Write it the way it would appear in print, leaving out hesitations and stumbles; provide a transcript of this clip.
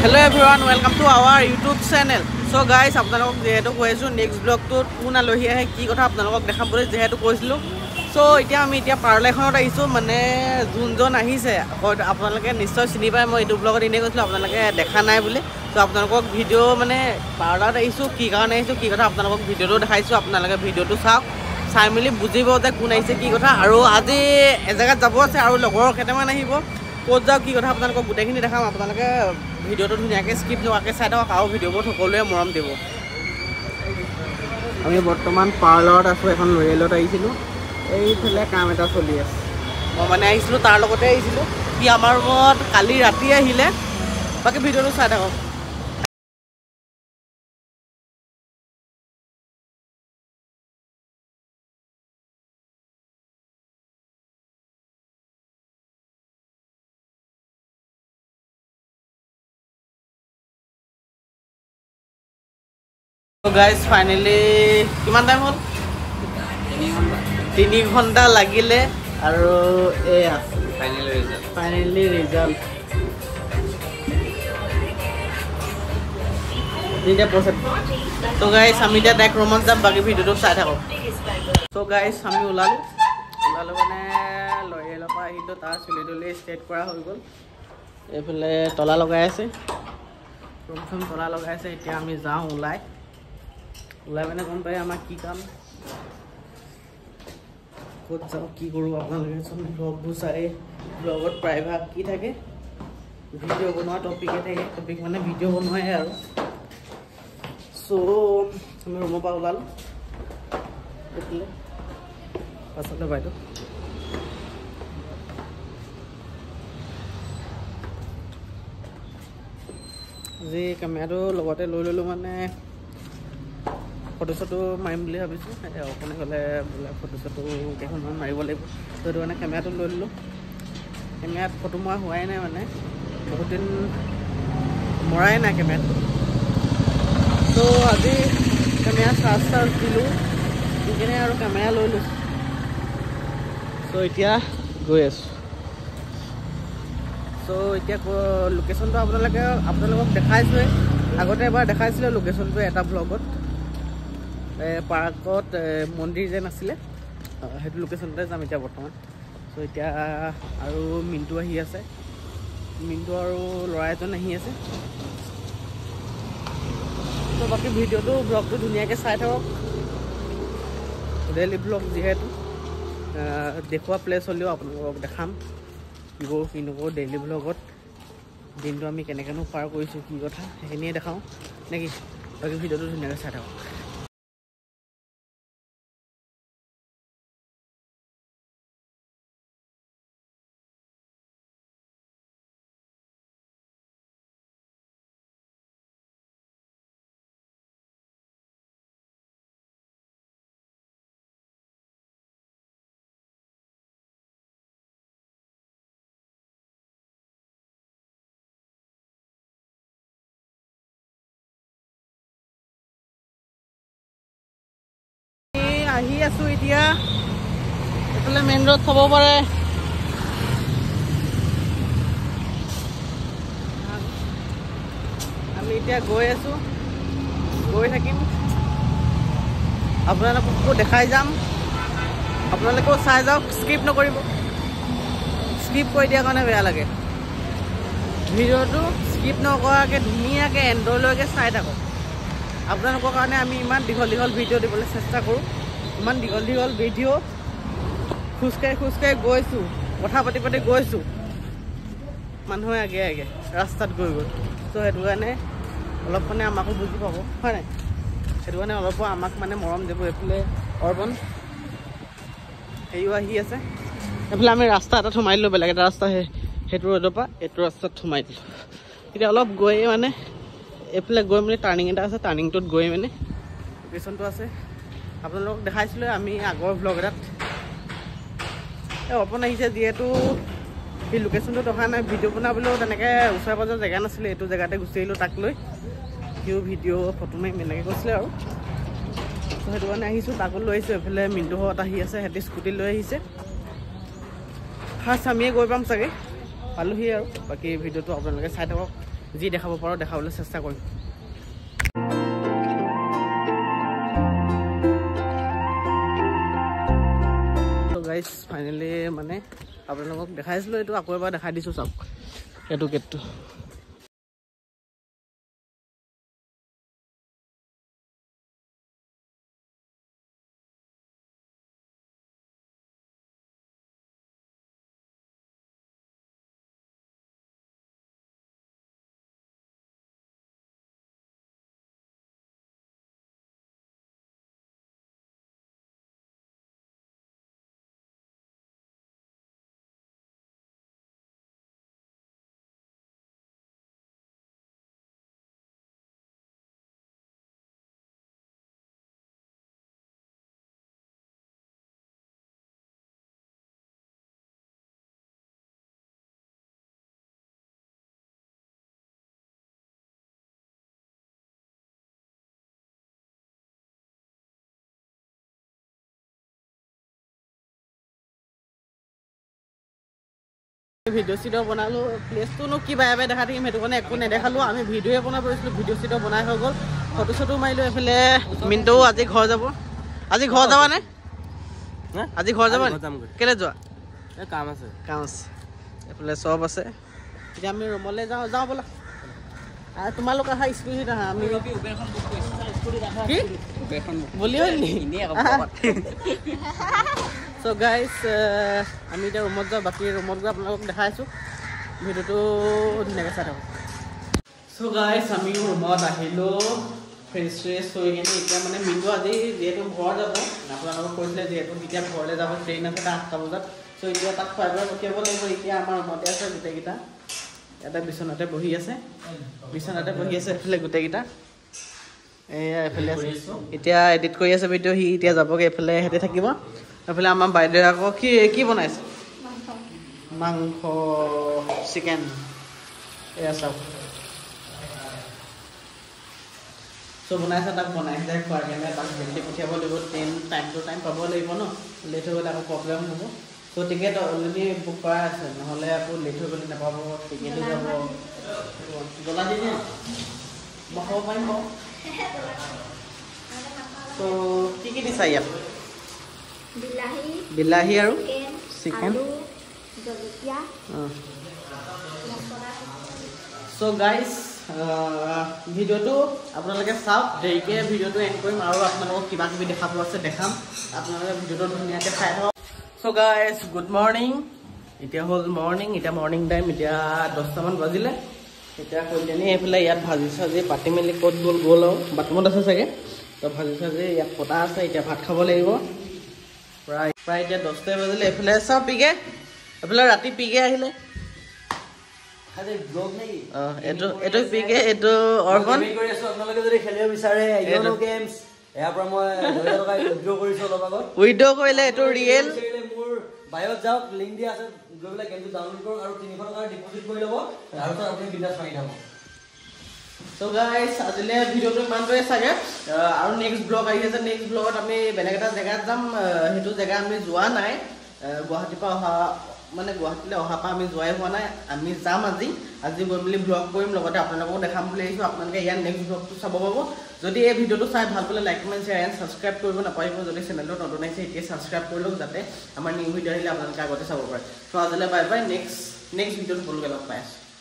Hello everyone, welcome to our YouTube channel. So guys, আপোনালোকক যেহেতু কৈছো নেক্সট ব্লগটোত কোন আলহী আহে কি কথা আপোনালোকক দেখাবলৈ যেহেতু কৈছিলো। সো আমি এতিয়া পাৰ্লাৰখনত আহিছো মানে যোনজন আহিছে আপোনালোকে নিশ্চয় চিনি পায় মই এইটো ব্লগত ইনে কৈছিলো আপোনালোকে দেখা নাই বুলি। সো আপোনালোকক ভিডিও মানে পাৰ্লাৰত আহিছো কি কাৰণে আহিছো কি কথা আপোনালোকক ভিডিওটো দেখাইছো আপোনালোকে ভিডিওটো চাওক চাই মিলি বুজিব যে কোন আহিছে কি কথা আৰু আজি এজেগাত যাব আছে আৰু লগৰ কেইটামান আহিব ক'ত যাও কি কথা আপোনালোকক গোটেইখিনি দেখাম আপোনালোকে ভিডিওটো ধুনীয়াকৈ স্কিপ নোহোৱাকৈ চাই থাকক আৰু ভিডিওবোৰ সকলোৱে মৰম দিব। আমি বৰ্তমান পাৰ্লাৰত আছোঁ এখন ৰেলত আহিছিলোঁ এইফালে কাম এটা চলি আছে মই মানে আহিছিলোঁ তাৰ লগতে আহিছিলোঁ সি আমাৰ ৰুমত কালি ৰাতি আহিলে বাকী ভিডিওটো চাই থাকক। So guys, finally কিমান টাইম হ'ল 3 ঘণ্টা লাগিলে আৰু এয়া ফাইনালি ৰিজাল্ট দিতে পছট। তো গাইস আমি এতিয়া ডাইৰেক্ট ৰুমত যাম বাকী ভিডিওটো চাই থাকক। তো গাইস আমি ওলালো মানে লয়েলৰ পৰা আহিলো তাৰ চুলিটলি ষ্ট্ৰেট কৰা হৈ গ'ল এইফালে তলা লগাই আছে ৰুমখন তলা লগাই আছে এতিয়া আমি যাওঁ ওলাই মানে গম পাই আমাৰ কি কাম ক'ত যাওঁ কি কৰোঁ আপোনালোকে চোন ব্লগবোৰ চাই ব্লগত প্ৰায়ভাগ কি থাকে ভিডিঅ' বনোৱা টপিকে থাকে টপিক মানে ভিডিঅ' বনোৱাই আৰু চ' আমি ৰুমৰ পৰা ওলালোঁ দেখিলে পাছতে বাইদেউ আজি কেমেৰাটো লগতে লৈ ল'লোঁ মানে ফটো চটো মাৰিম বুলি ভাবিছোঁ অকণে গ'লে বোলে ফটো চটো কেইখনমান মাৰিব লাগিব তো সেইটো কাৰণে কেমেৰাটো লৈ ল'লোঁ কেমেৰাত ফটো মৰা হোৱাই নাই মানে বহুত দিন মৰাই নাই কেমেৰাটো তো আজি কেমেৰা চাৰ্জ দিলোঁ দি কিনে আৰু কেমেৰা লৈ লৈছোঁ চ' এতিয়া গৈ আছোঁ চ' এতিয়া লোকেশ্যনটো আপোনালোকক দেখাইছোঁৱে আগতে এবাৰ দেখাইছিলে লোকেশ্যনটো এটা ব্লগত পাৰ্কত মন্দিৰ যেন আছিলে সেইটো লোকেশ্যনতে যাম এতিয়া বৰ্তমান চ' এতিয়া আৰু মিণ্টু আহি আছে মিণ্টু আৰু ল'ৰা এজন আহি আছে ত' বাকী ভিডিঅ'টো ব্লগটো ধুনীয়াকৈ চাই থাকক ডেইলি ব্লগ যিহেতু দেখুওৱা প্লেচ হ'লেও আপোনালোকক দেখাম কি কৰোঁ কি নকৰোঁ ডেইলি ব্লগত দিনটো আমি কেনেকৈনো পাৰ কৰিছোঁ কি কথা সেইখিনিয়ে দেখাওঁ নেকি বাকী ভিডিঅ'টো ধুনীয়াকৈ চাই থাকক। আহি আছোঁ এতিয়া এইফালে মেইন ৰোড চাব পাৰে আমি এতিয়া গৈ আছোঁ গৈ থাকিম আপোনালোককো দেখাই যাম আপোনালোকেও চাই যাওক স্কিপ নকৰিব স্কিপ কৰি দিয়াৰ কাৰণে বেয়া লাগে ভিডিঅ'টো স্কিপ নকৰাকৈ ধুনীয়াকৈ এণ্ডলৈকে চাই থাকক আপোনালোকৰ কাৰণে আমি ইমান দীঘল ভিডিঅ' দিবলৈ চেষ্টা কৰোঁ ইমান দীঘল ভিডিঅ' খোজকাঢ়ি গৈছোঁ কথা পাতি গৈছোঁ মানুহে আগে ৰাস্তাত গৈ চ' সেইটো কাৰণে অলপ মানে আমাকো বুজি পাব হয় নাই সেইটো কাৰণে অলপ আমাক মানে মৰম দিব এইফালে অৰ্বন হেৰিও আহি আছে এইফালে আমি ৰাস্তা এটাত সোমাই দিলোঁ বেলেগ এটা ৰাস্তা সেইটো ৰ'দৰ পৰা এইটো ৰাস্তাত সোমাই দিলোঁ এতিয়া অলপ গৈ মানে এইফালে গৈ মানে টাৰ্ণিং এটা আছে টাৰ্ণিংটোত গৈ মানে লোকেশ্যনটো আছে আপোনালোকক দেখাইছিলোঁ আমি আগৰ ব্লগ এটাত অৰ্পণ আহিছে যিহেতু সেই লোকেশ্যনটোত অহা নাই ভিডিঅ' বনাবলৈও তেনেকৈ ওচৰে পাজৰে জেগা নাছিলে এইটো জেগাতে গুচি আহিলোঁ তাক লৈ সিও ভিডিঅ' ফটো মাৰিম এনেকৈ কৈছিলে আৰু ত' সেইটো কাৰণে আহিছোঁ তাকো লৈ আহিছোঁ এইফালে মিণ্টুহঁত আহি আছে সিহঁতি স্কুটি লৈ আহিছে ফাৰ্ষ্ট আমিয়ে গৈ পাম চাগে পালোহি আৰু বাকী ভিডিঅ'টো আপোনালোকে চাই থাকক যি দেখাব পাৰোঁ দেখাবলৈ চেষ্টা কৰিম গাইজ ফাইনেলি মানে আপোনালোকক দেখাইছিলোঁ এইটো আকৌ এবাৰ দেখাই দিছোঁ চাওক এইটো গেটটো ভিডিঅ' চিডিঅ' বনালোঁ প্লেচটোনো কি বাৰে বাৰে দেখা থাকিম সেইটো কাৰণে একো নেদেখালোঁ আমি ভিডিঅ'য়ে বনাব পাৰিছিলোঁ ভিডিঅ' চিডিঅ' বনাই হৈ গ'ল ফটো চটো মাৰিলোঁ এইফালে মিণ্টু আজি ঘৰ যাব আজি ঘৰ যাবানে আজি ঘৰ যাবা কেলৈ যোৱা কাম আছে এইফালে চব আছে এতিয়া আমি ৰুমলৈ যাওঁ বোলা তোমালোক আহা স্কুটিত আহা আমি বুলিও চ' গাইজ আমি এতিয়া ৰুমত যাওঁ বাকী ৰুমত গৈ আপোনালোকক দেখাইছোঁ ভিডিঅ'টো ধুনীয়াকৈ চাই থাকক চ' গাইজ আমি ৰুমত আহিলোঁ ফ্ৰেছ হৈ কিনে এতিয়া মানে মিণ্টু আজি যিহেতু ঘৰ যাব আপোনালোকক কৈছিলে যিহেতু এতিয়া ঘৰলৈ যাব ট্ৰেইন আছে 8টা বজাত চ' এতিয়া তাক খুৱাই বুৱাই পঠিয়াব লাগিব এতিয়া আমাৰ ৰুমতে আছে গোটেইকেইটা এটা বিচনাতে বহি আছে এইফালে গোটেইকেইটা এয়া এইফালে আছে এতিয়া এডিট কৰি আছে ভিডিঅ' সি এতিয়া যাবগৈ এইফালে সিহঁতে থাকিব এইফালে আমাৰ বাইদেৱে আকৌ কি বনাইছে মাংস চিকেন এয়া চাওক চ' বনাইছে তাক বনাইছে খোৱাৰ কাৰণে তাক জলদি পঠিয়াব লাগিব ট্ৰেইন টাইম টু টাইম পাব লাগিব ন লেট হৈ গ'লে আকৌ প্ৰব্লেম হ'ব চ' টিকেট অলৰেডি বুক কৰা আছে নহ'লে আকৌ লেট হৈ গ'লে নাপাব টিকেটো যাব জ্বলা দি দিয়ে মই খাব পাৰিম বাৰু চ' কি দিছা ইয়াত বিলাহী আৰু চিকেন চ' গাইজ ভিডিঅ'টো আপোনালোকে চাওক দেৰিকৈ ভিডিঅ'টো এণ্ড কৰিম আৰু আপোনালোকক কিবা কিবি দেখাব আছে দেখাম আপোনালোকে ভিডিঅ'টো ধুনীয়াকৈ চাই থাকক চ' গাইজ গুড মৰ্ণিং এতিয়া হ'ল এতিয়া মৰ্ণিং টাইম এতিয়া 10টামান বাজিলে এতিয়া কল্যাণী এইফালে ইয়াত ভাজি চাজি পাতি মেলি ক'ত গ'ল আৰু বাথৰুমত আছে চাগে তো ভাজি চাজি ইয়াত পতা আছে এতিয়া ভাত খাব লাগিব প্ৰায় এতিয়া 10টাই বাজিলে এইফালে চাওঁ পিকে এইফালে ৰাতি পিকে আহিলে এইটো পিকে এইটো অৰ্গন আপোনালোকে যদি খেলিব বিচাৰে উইড্ৰ' কৰিলে এইটো ৰিয়েল মোৰ বায়ত যাওক লিংক দিয়া আছে গৈ পেলাই গেমটো ডাউনলোড কৰক আৰু 300 টকা ডিপজিট কৰি ল'ব তাৰপিছত আপুনি বিন্দাছ মাৰি যাব চ' গাইজ আজিলৈ ভিডিঅ'টো ইমানটোৱে চাগে আৰু নেক্সট ব্লগ আহি আছে নেক্সট ব্লগত আমি বেলেগ এটা জেগাত যাম সেইটো জেগা আমি যোৱা নাই গুৱাহাটীৰ পৰা গুৱাহাটীলৈ অহাৰ পৰা আমি যোৱাই হোৱা নাই আমি যাম আজি গৈ মেলি ব্লগ কৰিম লগতে আপোনালোককো দেখাম বুলি আহিছোঁ আপোনালোকে ইয়াৰ নেক্সট ব্লগটো চাব পাব যদি এই ভিডিঅ'টো চাই ভাল পালে like comment share and subscribe কৰিব নাপাৰিব যদি চেনেলটো নতুন আহিছে এতিয়া ছাবস্ক্ৰাইব কৰি লওক যাতে আমাৰ নিউ ভিডিঅ' আহিলে আপোনালোকে আগতে চাব পাৰে চ' আজিলৈ বাই বাই নেক্সট ভিডিঅ'ত সকলোকে লগ পাই আছোঁ